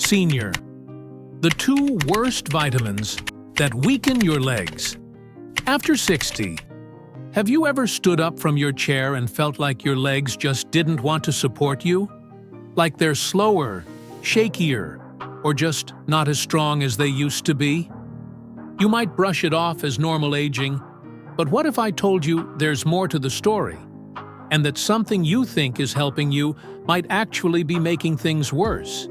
Senior, the 2 worst vitamins that weaken your legs. After 60, have you ever stood up from your chair and felt like your legs just didn't want to support you? Like they're slower, shakier, or just not as strong as they used to be? You might brush it off as normal aging, but what if I told you there's more to the story, and that something you think is helping you might actually be making things worse?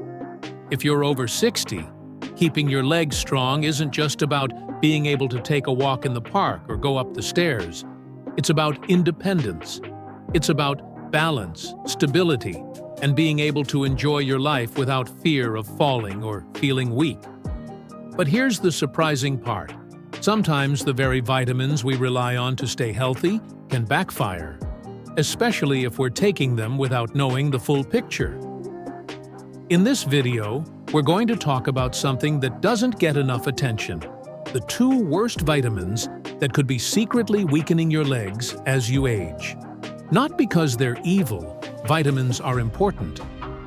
If you're over 60, keeping your legs strong isn't just about being able to take a walk in the park or go up the stairs. It's about independence. It's about balance, stability, and being able to enjoy your life without fear of falling or feeling weak. But here's the surprising part. Sometimes the very vitamins we rely on to stay healthy can backfire, especially if we're taking them without knowing the full picture. In this video, we're going to talk about something that doesn't get enough attention: the 2 worst vitamins that could be secretly weakening your legs as you age. Not because they're evil, vitamins are important,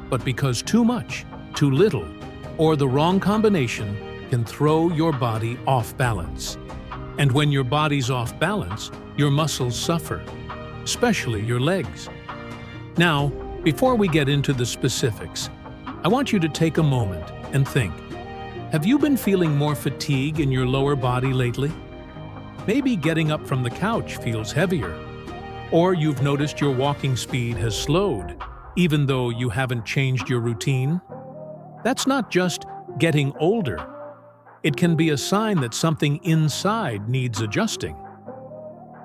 but because too much, too little, or the wrong combination can throw your body off balance. And when your body's off balance, your muscles suffer, especially your legs. Now, before we get into the specifics, I want you to take a moment and think. Have you been feeling more fatigue in your lower body lately? Maybe getting up from the couch feels heavier. Or you've noticed your walking speed has slowed, even though you haven't changed your routine. That's not just getting older. It can be a sign that something inside needs adjusting.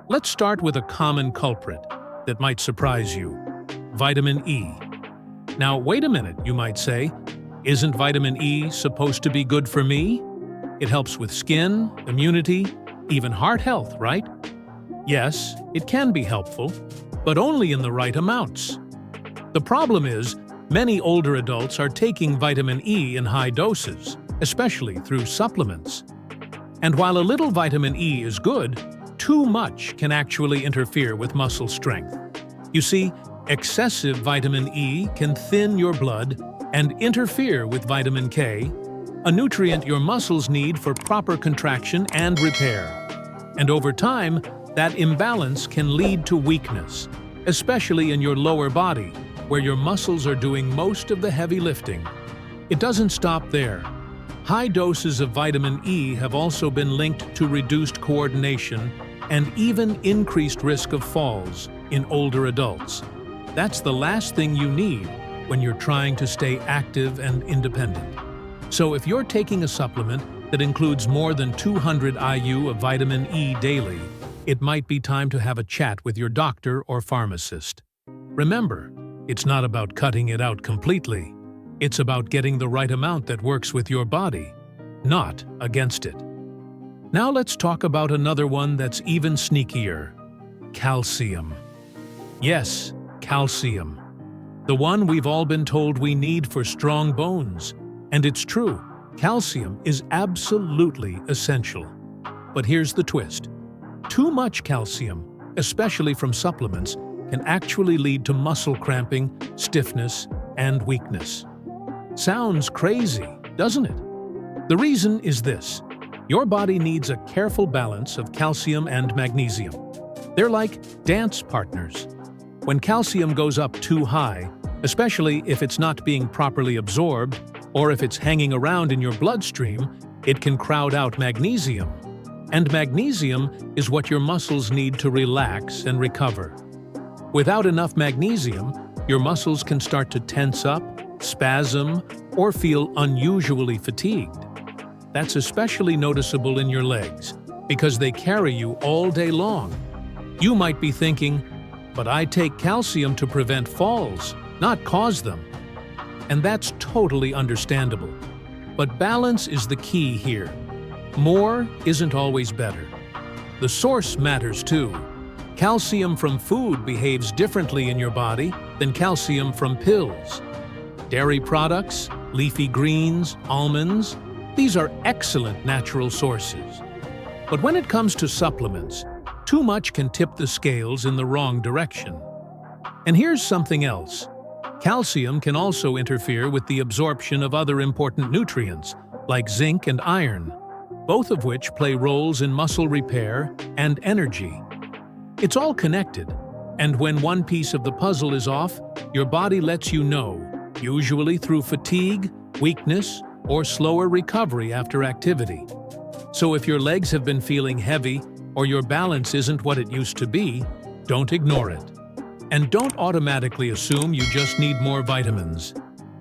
Let's start with a common culprit that might surprise you: vitamin E. Now, wait a minute, you might say. Isn't vitamin E supposed to be good for me? It helps with skin, immunity, even heart health, right? Yes, it can be helpful, but only in the right amounts. The problem is, many older adults are taking vitamin E in high doses, especially through supplements. And while a little vitamin E is good, too much can actually interfere with muscle strength. You see, excessive vitamin E can thin your blood and interfere with vitamin K, a nutrient your muscles need for proper contraction and repair. And over time, that imbalance can lead to weakness, especially in your lower body, where your muscles are doing most of the heavy lifting. It doesn't stop there. High doses of vitamin E have also been linked to reduced coordination and even increased risk of falls in older adults. That's the last thing you need when you're trying to stay active and independent. So if you're taking a supplement that includes more than 200 IU of vitamin E daily, it might be time to have a chat with your doctor or pharmacist. Remember, it's not about cutting it out completely. It's about getting the right amount that works with your body, not against it. Now let's talk about another one that's even sneakier: calcium. Yes, calcium. The one we've all been told we need for strong bones. And it's true, calcium is absolutely essential. But here's the twist. Too much calcium, especially from supplements, can actually lead to muscle cramping, stiffness, and weakness. Sounds crazy, doesn't it? The reason is this: your body needs a careful balance of calcium and magnesium. They're like dance partners. When calcium goes up too high, especially if it's not being properly absorbed or if it's hanging around in your bloodstream, it can crowd out magnesium. And magnesium is what your muscles need to relax and recover. Without enough magnesium, your muscles can start to tense up, spasm, or feel unusually fatigued. That's especially noticeable in your legs, because they carry you all day long. You might be thinking, but I take calcium to prevent falls, not cause them. And that's totally understandable. But balance is the key here. More isn't always better. The source matters too. Calcium from food behaves differently in your body than calcium from pills. Dairy products, leafy greens, almonds, these are excellent natural sources. But when it comes to supplements, too much can tip the scales in the wrong direction. And here's something else. Calcium can also interfere with the absorption of other important nutrients, like zinc and iron, both of which play roles in muscle repair and energy. It's all connected, and when one piece of the puzzle is off, your body lets you know, usually through fatigue, weakness, or slower recovery after activity. So if your legs have been feeling heavy or your balance isn't what it used to be, don't ignore it. And don't automatically assume you just need more vitamins.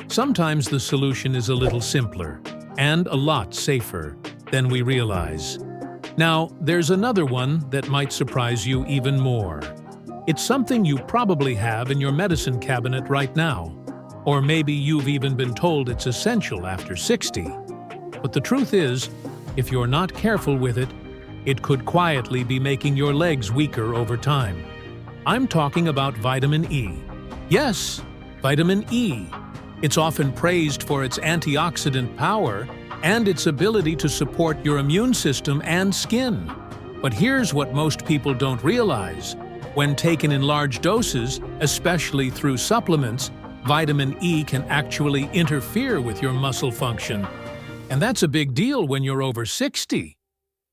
Sometimes the solution is a little simpler and a lot safer than we realize. Now, there's another one that might surprise you even more. It's something you probably have in your medicine cabinet right now. Or maybe you've even been told it's essential after 60. But the truth is, if you're not careful with it, it could quietly be making your legs weaker over time. I'm talking about vitamin E. Yes, vitamin E. It's often praised for its antioxidant power and its ability to support your immune system and skin. But here's what most people don't realize. When taken in large doses, especially through supplements, vitamin E can actually interfere with your muscle function. And that's a big deal when you're over 60.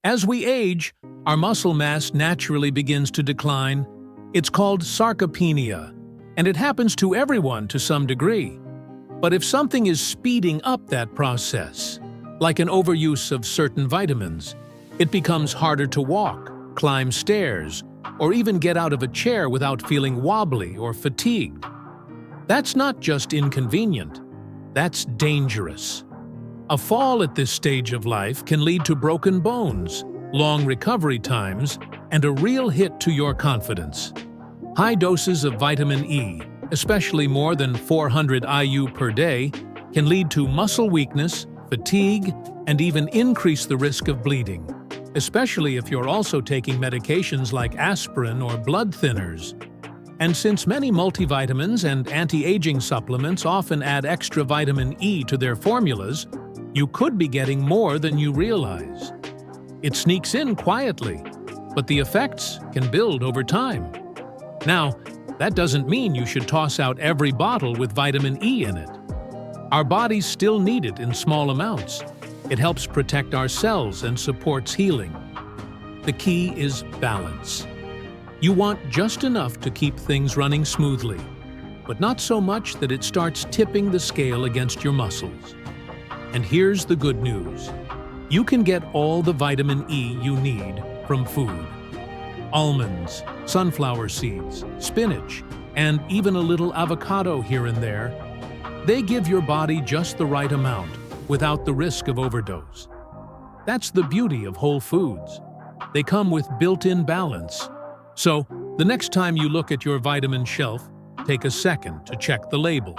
As we age, our muscle mass naturally begins to decline. It's called sarcopenia, and it happens to everyone to some degree. But if something is speeding up that process, like an overuse of certain vitamins, it becomes harder to walk, climb stairs, or even get out of a chair without feeling wobbly or fatigued. That's not just inconvenient, that's dangerous. A fall at this stage of life can lead to broken bones, long recovery times, and a real hit to your confidence. High doses of vitamin E, especially more than 400 IU per day, can lead to muscle weakness, fatigue, and even increase the risk of bleeding, especially if you're also taking medications like aspirin or blood thinners. And since many multivitamins and anti-aging supplements often add extra vitamin E to their formulas, you could be getting more than you realize. It sneaks in quietly, but the effects can build over time. Now, that doesn't mean you should toss out every bottle with vitamin E in it. Our bodies still need it in small amounts. It helps protect our cells and supports healing. The key is balance. You want just enough to keep things running smoothly, but not so much that it starts tipping the scale against your muscles. And here's the good news. You can get all the vitamin E you need from food. Almonds, sunflower seeds, spinach, and even a little avocado here and there. They give your body just the right amount without the risk of overdose. That's the beauty of whole foods. They come with built-in balance. So, the next time you look at your vitamin shelf, take a second to check the label.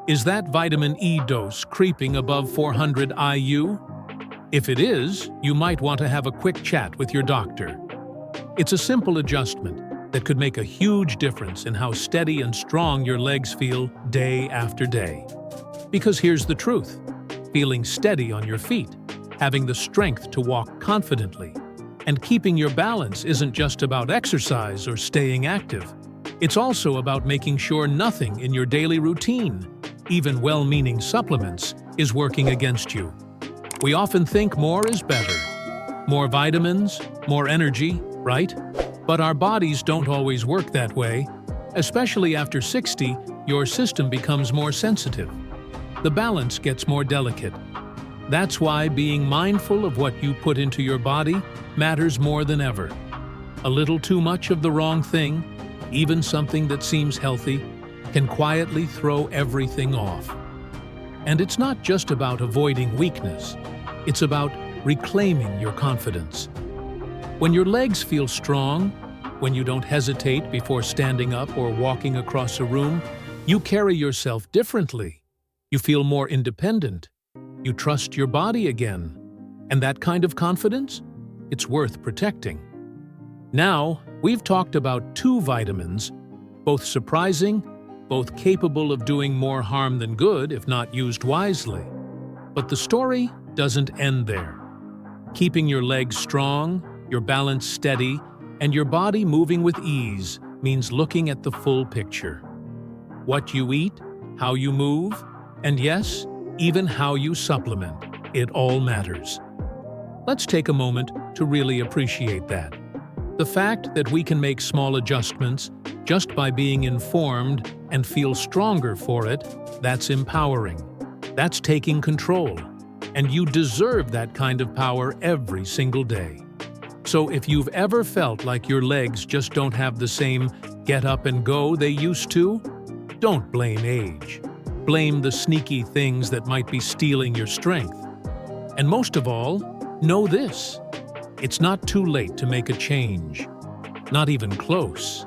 Is that vitamin E dose creeping above 400 IU? If it is, you might want to have a quick chat with your doctor. It's a simple adjustment that could make a huge difference in how steady and strong your legs feel day after day. Because here's the truth. Feeling steady on your feet, having the strength to walk confidently, and keeping your balance isn't just about exercise or staying active. It's also about making sure nothing in your daily routine, even well-meaning supplements, is working against you. We often think more is better. More vitamins, more energy, right? But our bodies don't always work that way. Especially after 60, your system becomes more sensitive. The balance gets more delicate. That's why being mindful of what you put into your body matters more than ever. A little too much of the wrong thing, even something that seems healthy, can quietly throw everything off. And it's not just about avoiding weakness, it's about reclaiming your confidence. When your legs feel strong, when you don't hesitate before standing up or walking across a room, you carry yourself differently. You feel more independent. You trust your body again. And that kind of confidence? It's worth protecting. Now, we've talked about two vitamins, both surprising, both capable of doing more harm than good if not used wisely. But the story doesn't end there. Keeping your legs strong, your balance steady, and your body moving with ease means looking at the full picture. What you eat, how you move, and yes, even how you supplement. It all matters. Let's take a moment to really appreciate that. The fact that we can make small adjustments just by being informed and feel stronger for it, that's empowering. That's taking control. And you deserve that kind of power every single day. So if you've ever felt like your legs just don't have the same get up and go they used to, don't blame age. Blame the sneaky things that might be stealing your strength. And most of all, know this: it's not too late to make a change. Not even close.